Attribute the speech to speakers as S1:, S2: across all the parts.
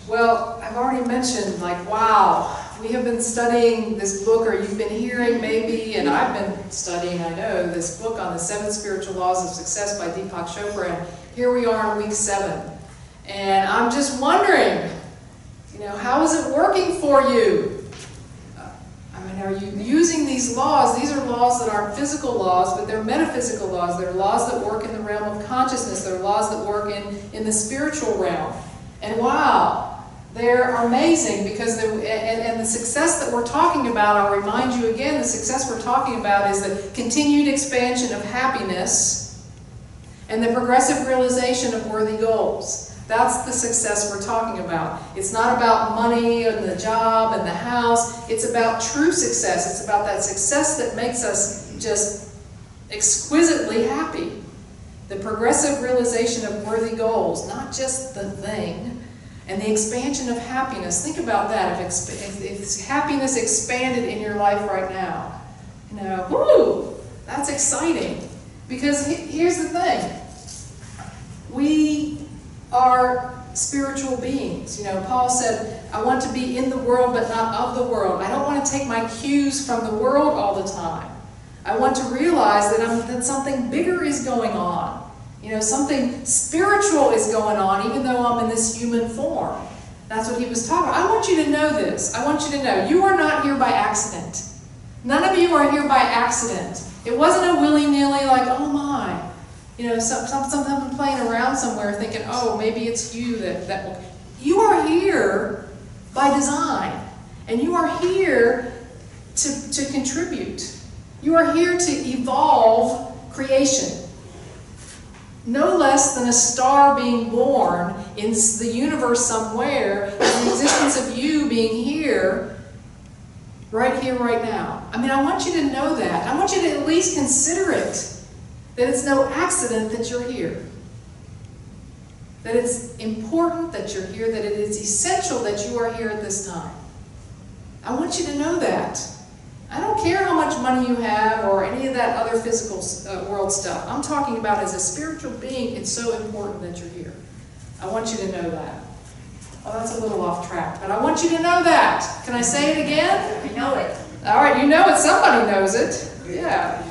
S1: Well, I've already mentioned, like, wow, we have been studying this book, or you've been hearing maybe, and I've been studying, I know, this book on the 7 Spiritual Laws of Success by Deepak Chopra, and here we are in week 7. And I'm just wondering, how is it working for you? Are you using these laws? These are laws that aren't physical laws, but they're metaphysical laws. They're laws that work in the realm of consciousness. They're laws that work in the spiritual realm. And wow, they're amazing because and the success that we're talking about, I'll remind you again, the success we're talking about is the continued expansion of happiness and the progressive realization of worthy goals. That's the success we're talking about. It's not about money and the job and the house. It's about true success. It's about that success that makes us just exquisitely happy. The progressive realization of worthy goals, not just the thing. And the expansion of happiness. Think about that. If happiness expanded in your life right now, whoo, that's exciting. Because here's the thing. We are spiritual beings. Paul said, I want to be in the world but not of the world. I don't want to take my cues from the world all the time. I want to realize that something bigger is going on. Something spiritual is going on even though I'm in this human form. That's what he was talking about. I want you to know this. I want you to know you are not here by accident. None of you are here by accident. It wasn't a willy-nilly like, oh my. Something playing around somewhere thinking, oh, maybe it's you that will. You are here by design. And you are here to contribute. You are here to evolve creation. No less than a star being born in the universe somewhere, and the existence of you being here, right now. I want you to know that. I want you to at least consider it. That it's no accident that you're here. That it's important that you're here, that it is essential that you are here at this time. I want you to know that. I don't care how much money you have or any of that other physical world stuff. I'm talking about as a spiritual being, it's so important that you're here. I want you to know that. Oh, that's a little off track, but I want you to know that. Can I say it again?
S2: I know it.
S1: All right, you know it. Somebody knows it. Yeah.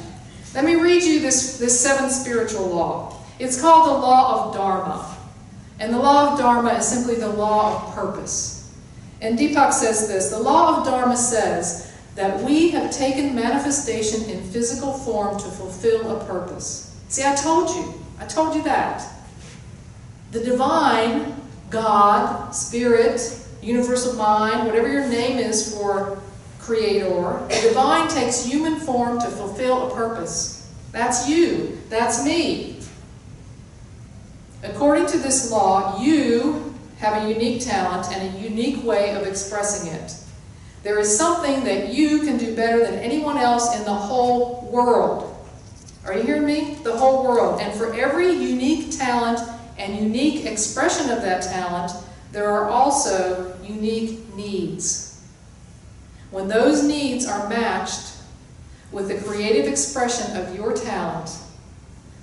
S1: Let me read you this 7th spiritual law. It's called the Law of Dharma. And the Law of Dharma is simply the law of purpose. And Deepak says this, the Law of Dharma says that we have taken manifestation in physical form to fulfill a purpose. See, I told you that. The divine, God, Spirit, universal mind, whatever your name is for Creator, the divine takes human form to fulfill a purpose. That's you. That's me. According to this law, you have a unique talent and a unique way of expressing it. There is something that you can do better than anyone else in the whole world. Are you hearing me? The whole world. And for every unique talent and unique expression of that talent, there are also unique needs. When those needs are matched with the creative expression of your talent,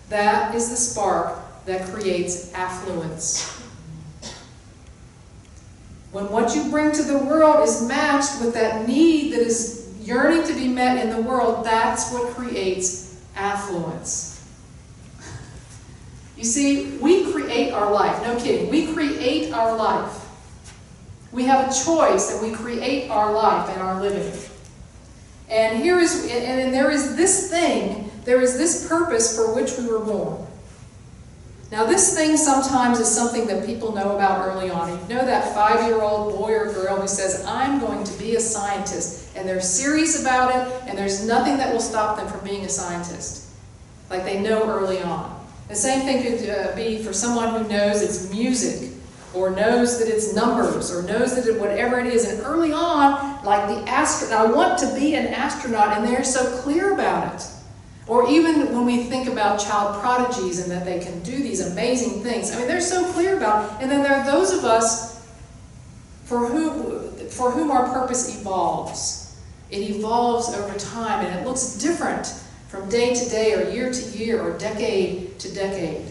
S1: that is the spark that creates affluence. When what you bring to the world is matched with that need that is yearning to be met in the world, that's what creates affluence. You see, we create our life. No kidding. We create our life. We have a choice and we create our life and our living. And there is this thing, there is this purpose for which we were born. Now this thing sometimes is something that people know about early on. You know that 5-year-old boy or girl who says, I'm going to be a scientist. And they're serious about it, and there's nothing that will stop them from being a scientist. Like they know early on. The same thing could be for someone who knows it's music, or knows that it's numbers, or knows that whatever it is. And early on, like the astronaut, I want to be an astronaut, and they're so clear about it. Or even when we think about child prodigies and that they can do these amazing things. They're so clear about it. And then there are those of us for whom our purpose evolves. It evolves over time, and it looks different from day to day, or year to year, or decade to decade.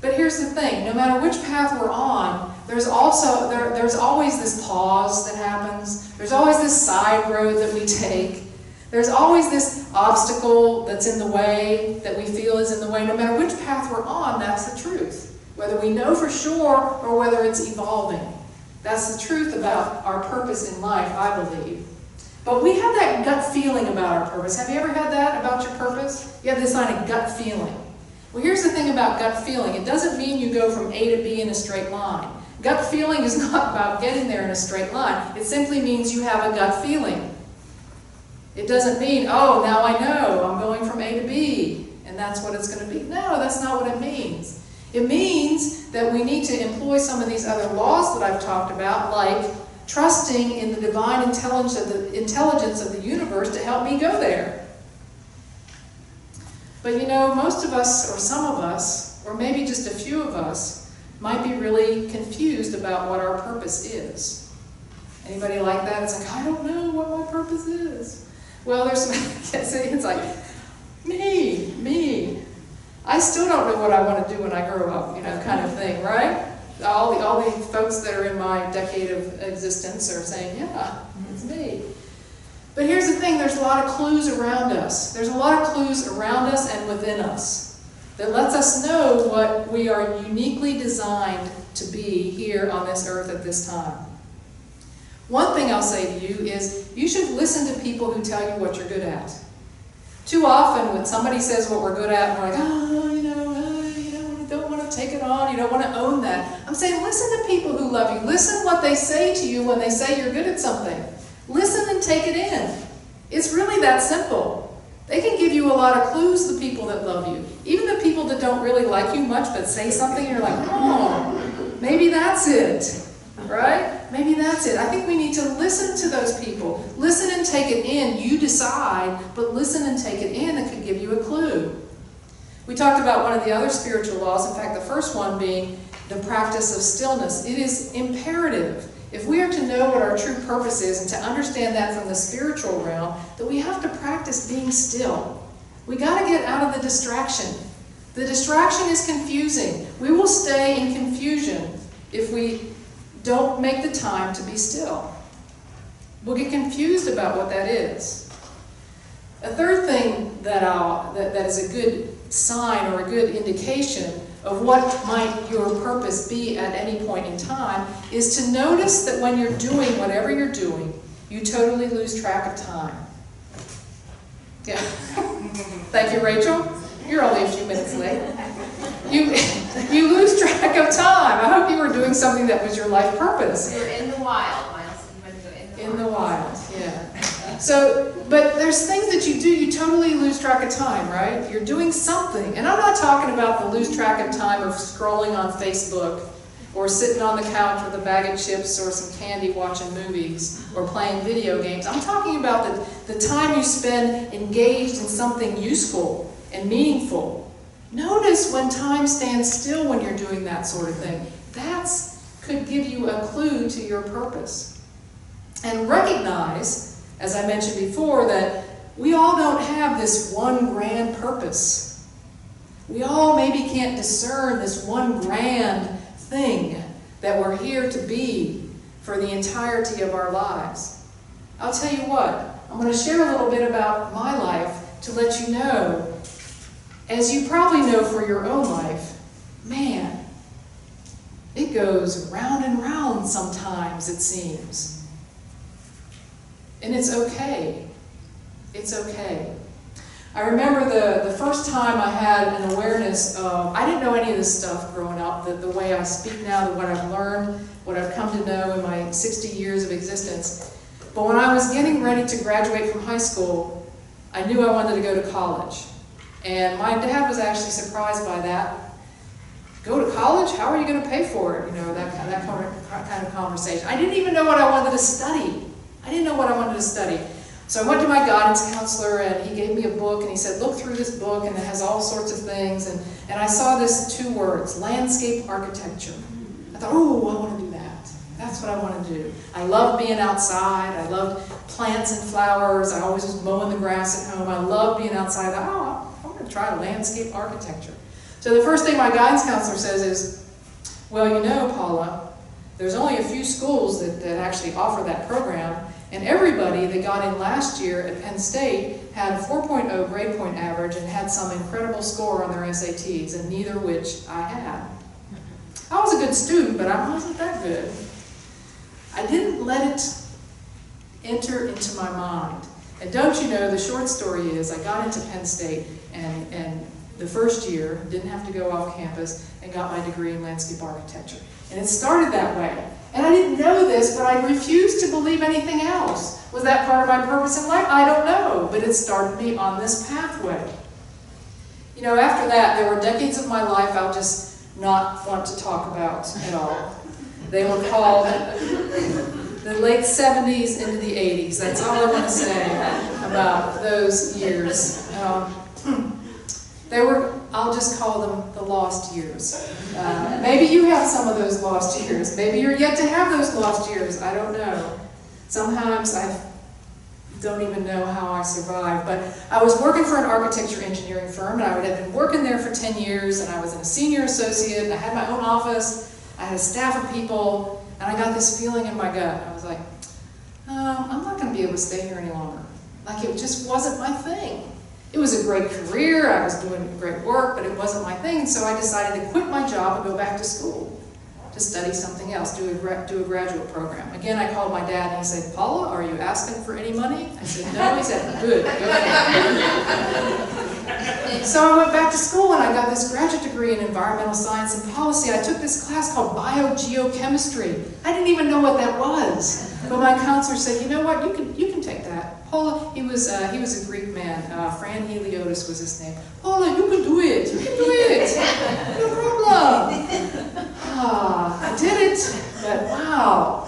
S1: But here's the thing, no matter which path we're on, there's always this pause that happens. There's always this side road that we take. There's always this obstacle that's in the way, that we feel is in the way. No matter which path we're on, that's the truth. Whether we know for sure or whether it's evolving. That's the truth about our purpose in life, I believe. But we have that gut feeling about our purpose. Have you ever had that about your purpose? You have this kind of gut feeling. Well, here's the thing about gut feeling. It doesn't mean you go from A to B in a straight line. Gut feeling is not about getting there in a straight line. It simply means you have a gut feeling. It doesn't mean, oh, now I know, I'm going from A to B, and that's what it's going to be. No, that's not what it means. It means that we need to employ some of these other laws that I've talked about, like trusting in the divine intelligence of the universe to help me go there. But you know, most of us, or some of us, or maybe just a few of us, might be really confused about what our purpose is. Anybody like that? It's like, I don't know what my purpose is. Well, there's some, it's like, me. I still don't know what I want to do when I grow up, you know, kind of thing, right? All the folks that are in my decade of existence are saying, yeah, it's me. But here's the thing, there's a lot of clues around us. There's a lot of clues around us and within us that lets us know what we are uniquely designed to be here on this earth at this time. One thing I'll say to you is you should listen to people who tell you what you're good at. Too often when somebody says what we're good at, we're like, oh, you don't want to take it on, you don't want to own that. I'm saying listen to people who love you. Listen what they say to you when they say you're good at something. Listen and take it in. It's really that simple. They can give you a lot of clues, the people that love you. Even the people that don't really like you much but say something and you're like, oh, maybe that's it, right? Maybe that's it. I think we need to listen to those people. Listen and take it in. You decide, but listen and take it in. It could give you a clue. We talked about one of the other spiritual laws, in fact the first one being the practice of stillness. It is imperative, if we are to know what our true purpose is and to understand that from the spiritual realm, that we have to practice being still. We got to get out of the distraction. The distraction is confusing. We will stay in confusion if we don't make the time to be still. We'll get confused about what that is. A third thing that is a good sign or a good indication of what might your purpose be at any point in time is to notice that when you're doing whatever you're doing, you totally lose track of time. Yeah. Thank you, Rachel. You're only a few minutes late. You lose track of time. I hope you were doing something that was your life purpose.
S2: You're in the wild, Miles. You went to
S1: in the wild, yeah. So, but there's things that you do, you totally lose track of time, right? You're doing something. And I'm not talking about the lose track of time of scrolling on Facebook or sitting on the couch with a bag of chips or some candy watching movies or playing video games. I'm talking about the time you spend engaged in something useful and meaningful. Notice when time stands still when you're doing that sort of thing. That could give you a clue to your purpose. And recognize, as I mentioned before, that we all don't have this one grand purpose. We all maybe can't discern this one grand thing that we're here to be for the entirety of our lives. I'll tell you what, I'm going to share a little bit about my life to let you know, as you probably know for your own life, man, it goes round and round sometimes, it seems. And it's okay. It's okay. I remember the first time I had an awareness of, I didn't know any of this stuff growing up, the way I speak now, what I've learned, what I've come to know in my 60 years of existence. But when I was getting ready to graduate from high school, I knew I wanted to go to college. And my dad was actually surprised by that. Go to college? How are you going to pay for it? You know, that kind of conversation. I didn't even know what I wanted to study. I didn't know what I wanted to study. So I went to my guidance counselor and he gave me a book and he said, look through this book and it has all sorts of things. And I saw this 2 words, landscape architecture. I thought, oh, I want to do that. That's what I want to do. I love being outside. I loved plants and flowers. I always was mowing the grass at home. I love being outside. I thought, oh, I'm going to try landscape architecture. So the first thing my guidance counselor says is, well, you know, Paula, there's only a few schools that actually offer that program, and everybody that got in last year at Penn State had a 4.0 grade point average and had some incredible score on their SATs, and neither which I had. I was a good student, but I wasn't that good. I didn't let it enter into my mind. And don't you know, the short story is I got into Penn State and the first year didn't have to go off campus and got my degree in landscape architecture. And it started that way. And I didn't know this, but I refused to believe anything else. Was that part of my purpose in life? I don't know, but it started me on this pathway. You know, after that, there were decades of my life I'll just not want to talk about at all. They were called the late 70s into the 80s. That's all I want to say about those years. I'll just call them the lost years. Maybe you have some of those lost years. Maybe you're yet to have those lost years. I don't know. Sometimes I don't even know how I survived. But I was working for an architecture engineering firm, and I had been working there for 10 years, and I was a senior associate, and I had my own office. I had a staff of people, and I got this feeling in my gut. I was like, I'm not going to be able to stay here any longer. Like, it just wasn't my thing. It was a great career, I was doing great work, but it wasn't my thing, so I decided to quit my job and go back to school to study something else, do a graduate program. Again, I called my dad and he said, Paula, are you asking for any money? I said, no. He said, good, go ahead. So I went back to school and I got this graduate degree in environmental science and policy. I took this class called biogeochemistry. I didn't even know what that was. But my counselor said, you know what, you can take that. Paula, he was a Greek man. Fran Heliotis was his name. Paula, you can do it. You can do it. No problem. I did it. But wow,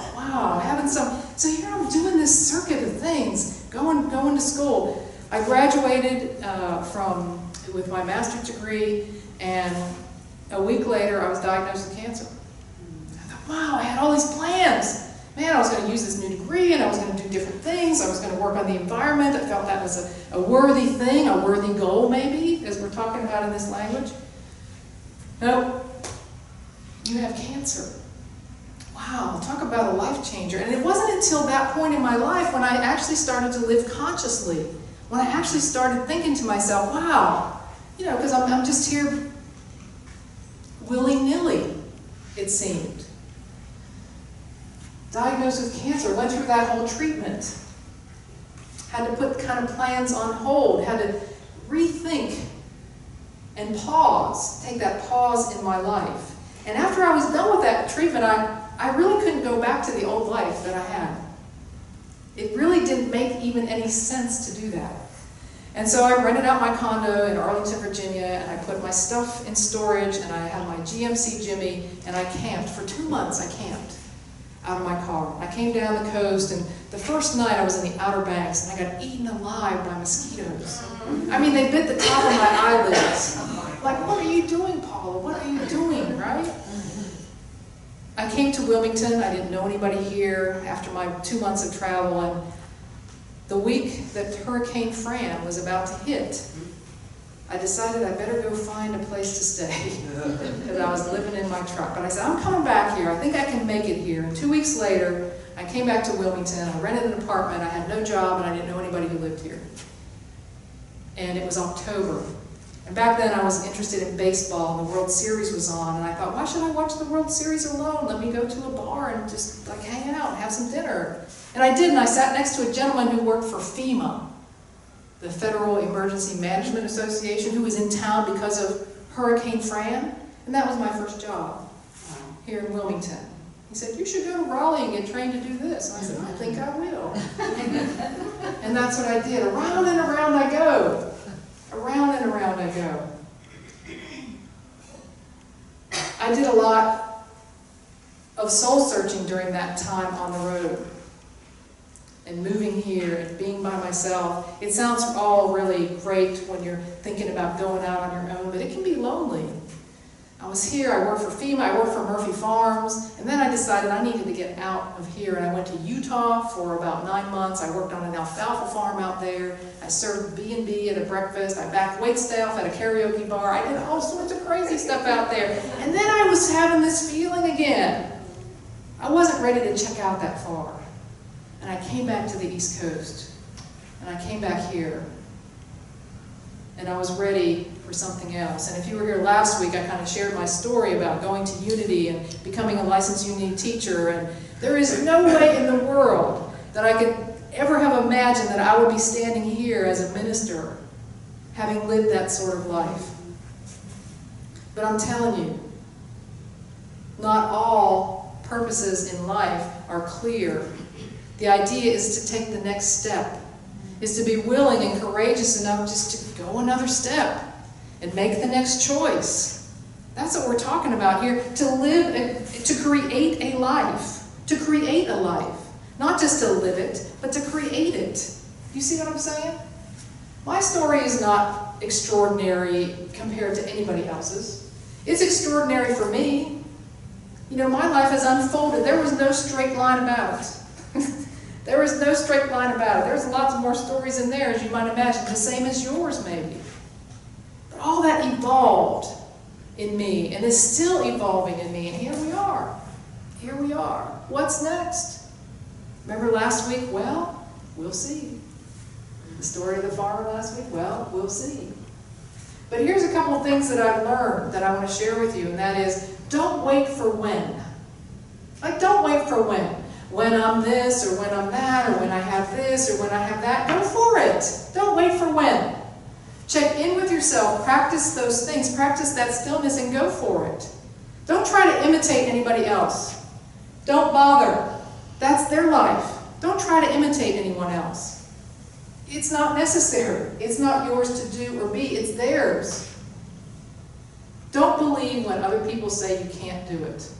S1: having some. So here I'm doing this circuit of things, going to school. I graduated with my master's degree, and a week later I was diagnosed with cancer. I thought, wow, I had all these plans. Man, I was going to use this new degree, and I was going to do different things. I was going to work on the environment. I felt that was a worthy thing, a worthy goal, maybe, as we're talking about in this language. No, you have cancer. Wow, talk about a life changer. And it wasn't until that point in my life when I actually started to live consciously, when I actually started thinking to myself, wow, you know, because I'm just here willy-nilly, it seemed. Diagnosed with cancer, went through that whole treatment. Had to put kind of plans on hold, had to rethink and pause, take that pause in my life. And after I was done with that treatment, I really couldn't go back to the old life that I had. It really didn't make even any sense to do that. And so I rented out my condo in Arlington, Virginia, and I put my stuff in storage, and I had my GMC Jimmy, and I camped. For 2 months, I camped out of my car. I came down the coast, and the first night I was in the Outer Banks, and I got eaten alive by mosquitoes. I mean, they bit the top of my eyelids. Like, what are you doing, Paula? What are you doing, right? I came to Wilmington. I didn't know anybody here after my 2 months of travel, and the week that Hurricane Fran was about to hit, I decided I better go find a place to stay because I was living in my truck. But I said, I'm coming back here. I think I can make it here. And 2 weeks later, I came back to Wilmington. I rented an apartment. I had no job, and I didn't know anybody who lived here. And it was October. And back then, I was interested in baseball, and the World Series was on. And I thought, why should I watch the World Series alone? Let me go to a bar and just like hang out and have some dinner. And I did, and I sat next to a gentleman who worked for FEMA, the Federal Emergency Management Association, who was in town because of Hurricane Fran. And that was my first job here in Wilmington. He said, you should go to Raleigh and get trained to do this. And I said, I think I will. And that's what I did. Around and around I go. Around and around I go. I did a lot of soul searching during that time on the road. And moving here and being by myself. It sounds all really great when you're thinking about going out on your own, but it can be lonely. I was here, I worked for FEMA, I worked for Murphy Farms, and then I decided I needed to get out of here, and I went to Utah for about 9 months. I worked on an alfalfa farm out there. I served B&B at a breakfast. I backed waitstaff at a karaoke bar. I did all sorts of crazy stuff out there. And then I was having this feeling again. I wasn't ready to check out that far. And I came back to the East Coast, and I came back here. And I was ready for something else. And if you were here last week, I kind of shared my story about going to Unity and becoming a licensed Unity teacher. And there is no way in the world that I could ever have imagined that I would be standing here as a minister, having lived that sort of life. But I'm telling you, not all purposes in life are clear. The idea is to take the next step, is to be willing and courageous enough just to go another step and make the next choice. That's what we're talking about here. To live, to create a life. To create a life. Not just to live it, but to create it. You see what I'm saying? My story is not extraordinary compared to anybody else's. It's extraordinary for me. You know, my life has unfolded. There was no straight line about it. There was no straight line about it. There's lots more stories in there, as you might imagine, the same as yours maybe. But all that evolved in me and is still evolving in me. And here we are. Here we are. What's next? Remember last week? Well, we'll see. The story of the farmer last week? Well, we'll see. But here's a couple of things that I've learned that I want to share with you, and that is, don't wait for when. Like, don't wait for when. When I'm this, or when I'm that, or when I have this, or when I have that. Go for it. Don't wait for when. Check in with yourself. Practice those things. Practice that stillness and go for it. Don't try to imitate anybody else. Don't bother. That's their life. Don't try to imitate anyone else. It's not necessary. It's not yours to do or be. It's theirs. Don't believe when other people say you can't do it.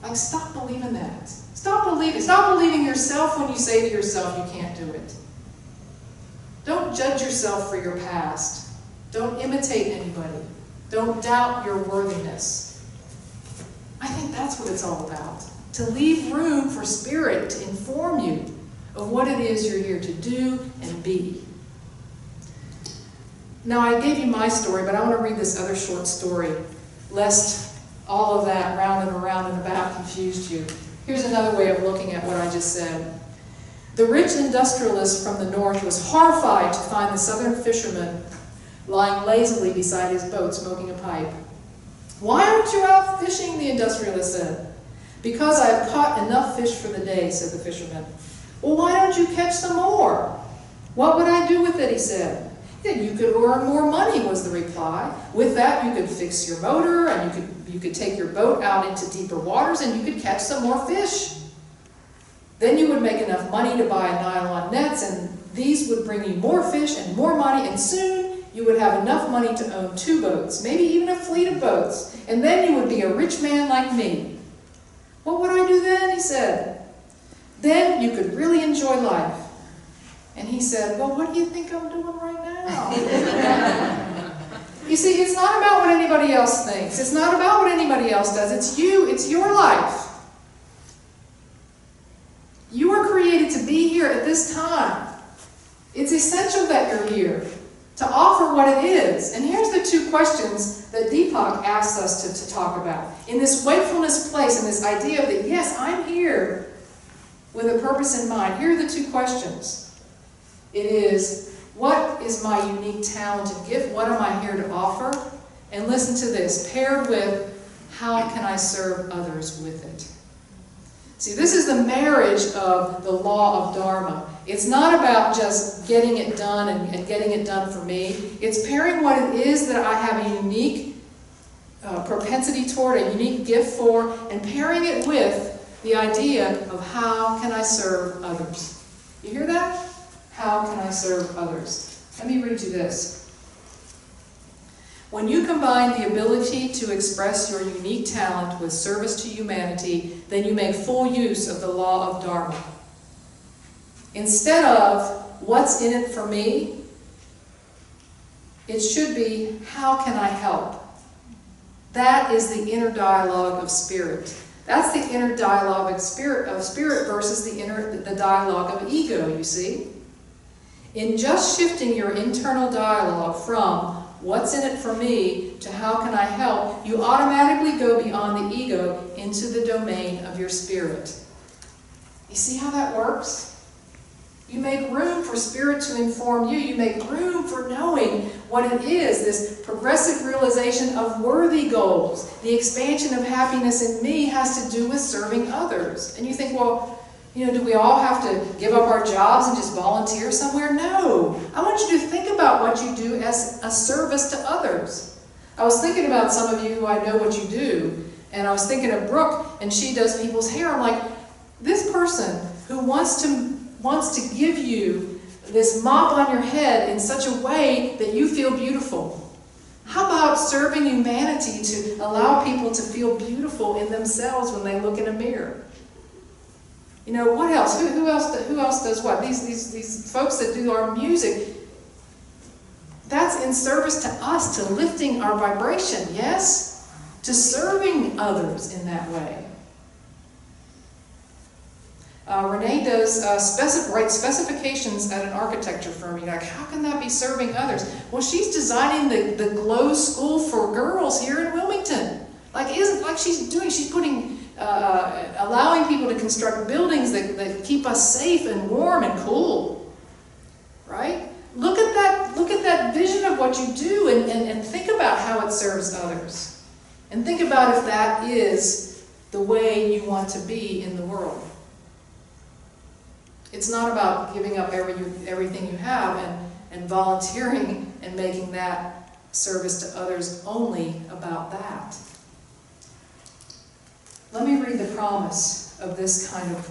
S1: Like, stop believing that. Stop believing yourself when you say to yourself you can't do it. Don't judge yourself for your past. Don't imitate anybody. Don't doubt your worthiness. I think that's what it's all about. To leave room for Spirit to inform you of what it is you're here to do and be. Now, I gave you my story, but I want to read this other short story, lest all of that round and around and about confused you. Here's another way of looking at what I just said. The rich industrialist from the north was horrified to find the southern fisherman lying lazily beside his boat smoking a pipe. "Why aren't you out fishing?" the industrialist said. "Because I have caught enough fish for the day," said the fisherman. "Well, why don't you catch some more?" "What would I do with it?" he said. "Yeah, you could earn more money," was the reply. "With that, you could fix your motor, and you could take your boat out into deeper waters, and you could catch some more fish. Then you would make enough money to buy nylon nets, and these would bring you more fish and more money, and soon you would have enough money to own 2 boats, maybe even a fleet of boats, and then you would be a rich man like me." "What would I do then?" he said. "Then you could really enjoy life." And he said, "Well, what do you think I'm doing right now?" You see, it's not about what anybody else thinks. It's not about what anybody else does. It's you. It's your life. You were created to be here at this time. It's essential that you're here to offer what it is. And here's the 2 questions that Deepak asks us to talk about. In this wakefulness place, and this idea of that, yes, I'm here with a purpose in mind. Here are the 2 questions. It is, what is my unique talent and gift? What am I here to offer? And listen to this, paired with, how can I serve others with it? See, this is the marriage of the law of Dharma. It's not about just getting it done and getting it done for me. It's pairing what it is that I have a unique propensity toward, a unique gift for, and pairing it with the idea of how can I serve others. You hear that? How can I serve others? Let me read you this. When you combine the ability to express your unique talent with service to humanity, then you make full use of the law of Dharma. Instead of, what's in it for me? It should be, how can I help? That is the inner dialogue of spirit. That's the inner dialogue of spirit versus the dialogue of ego, you see. In just shifting your internal dialogue from what's in it for me to how can I help, you automatically go beyond the ego into the domain of your spirit. You see how that works? You make room for spirit to inform you. You make room for knowing what it is, this progressive realization of worthy goals. The expansion of happiness in me has to do with serving others. And you think, well, do we all have to give up our jobs and just volunteer somewhere? No. I want you to think about what you do as a service to others. I was thinking about some of you who I know what you do, and I was thinking of Brooke, and she does people's hair. I'm like, this person who wants to give you this mop on your head in such a way that you feel beautiful. How about serving humanity to allow people to feel beautiful in themselves when they look in a mirror? What else? Who else does what? These folks that do our music, that's in service to us, to lifting our vibration, yes? To serving others in that way. Renee does write specifications at an architecture firm. You're like, how can that be serving others? Well, she's designing the Glow School for Girls here in Wilmington. She's putting, allowing people to construct buildings that keep us safe and warm and cool. Right? Look at that vision of what you do and think about how it serves others. And think about if that is the way you want to be in the world. It's not about giving up everything you have and volunteering and making that service to others only about that. Let me read the promise of this kind of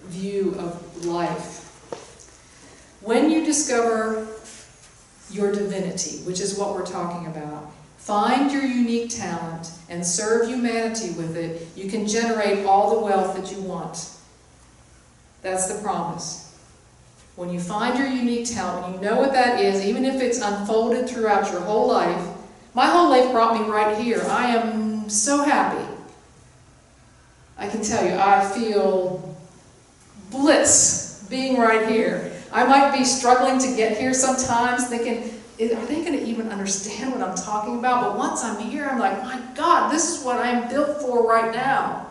S1: view of life. When you discover your divinity, which is what we're talking about, find your unique talent and serve humanity with it, you can generate all the wealth that you want. That's the promise. When you find your unique talent, when you know what that is, even if it's unfolded throughout your whole life, my whole life brought me right here. I am so happy. I can tell you, I feel bliss being right here. I might be struggling to get here sometimes, thinking, are they going to even understand what I'm talking about? But once I'm here, I'm like, my God, this is what I'm built for right now.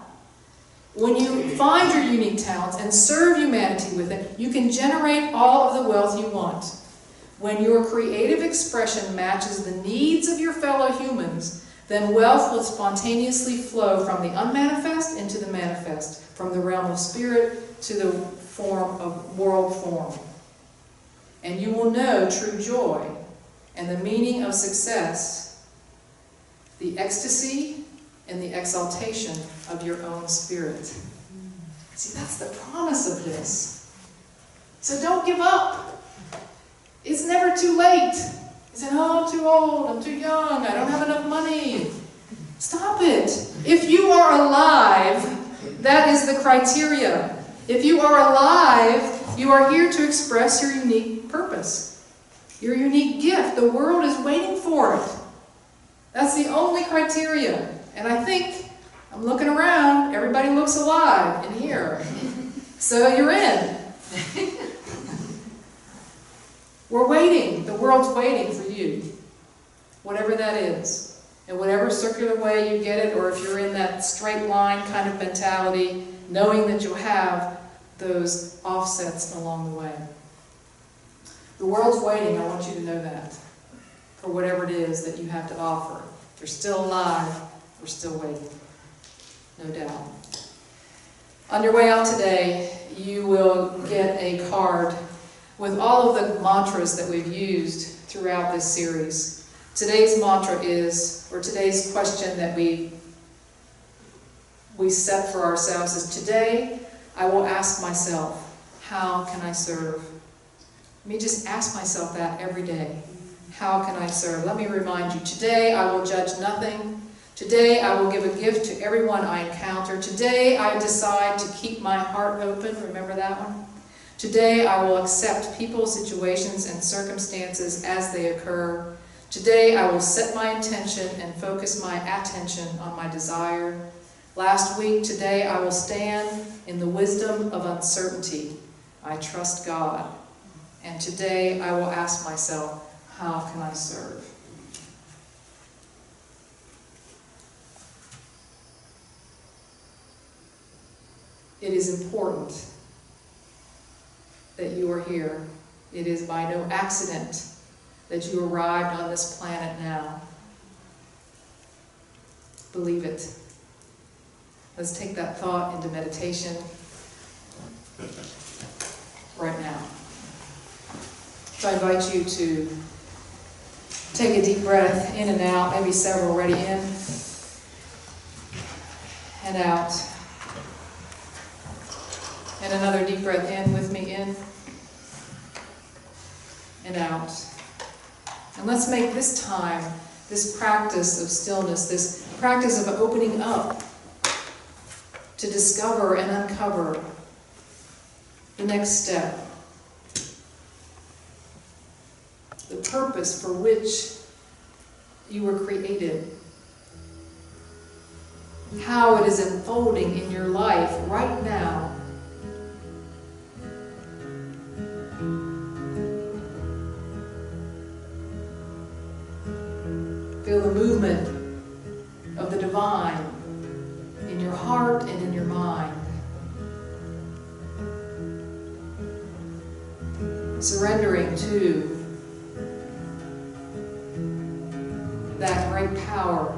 S1: When you find your unique talents and serve humanity with it, you can generate all of the wealth you want. When your creative expression matches the needs of your fellow humans, then wealth will spontaneously flow from the unmanifest into the manifest, from the realm of spirit to the form of world form. And you will know true joy and the meaning of success, the ecstasy and the exaltation of your own spirit. See, that's the promise of this. So don't give up. It's never too late. You say, oh, I'm too old, I'm too young, I don't have enough money. Stop it. If you are alive, that is the criteria. If you are alive, you are here to express your unique purpose, your unique gift. The world is waiting for it. That's the only criteria. And I think, I'm looking around, everybody looks alive in here. So you're in. We're waiting. The world's waiting for you. Whatever that is. In whatever circular way you get it, or if you're in that straight line kind of mentality, knowing that you'll have those offsets along the way. The world's waiting, I want you to know that, for whatever it is that you have to offer. If you're still alive, we're still waiting. No doubt. On your way out today, you will get a card with all of the mantras that we've used throughout this series. Today's mantra is, or today's question that we set for ourselves is, today I will ask myself, how can I serve? Let me just ask myself that every day. How can I serve? Let me remind you, today I will judge nothing. Today I will give a gift to everyone I encounter. Today I decide to keep my heart open. Remember that one? Today I will accept people, situations, and circumstances as they occur. Today I will set my intention and focus my attention on my desire. Last week, today I will stand in the wisdom of uncertainty. I trust God. And today I will ask myself, how can I serve? It is important that you are here. It is by no accident that you arrived on this planet now. Believe it. Let's take that thought into meditation right now. So I invite you to take a deep breath in and out, maybe several, ready in and out. And another deep breath in with me, in and out. And let's make this time, this practice of stillness, this practice of opening up to discover and uncover the next step. The purpose for which you were created. How it is unfolding in your life right now. Feel the movement of the divine in your heart and in your mind. Surrendering to that great power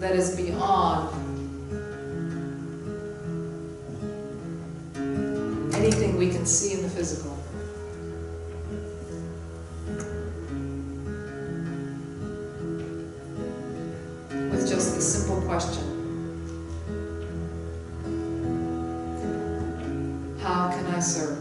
S1: that is beyond anything we can see in the physical. With just this simple question: how can I serve?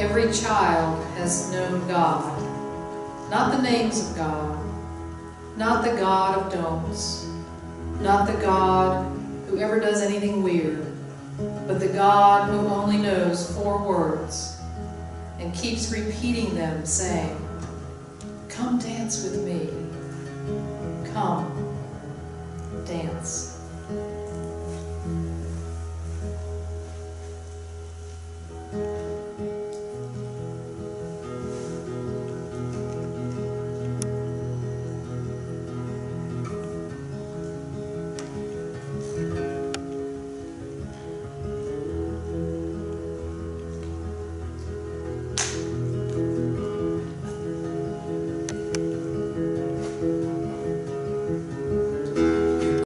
S1: Every child has known God, not the names of God, not the God of don'ts, not the God who ever does anything weird, but the God who only knows 4 words and keeps repeating them, saying, "Come dance with me. Come, dance."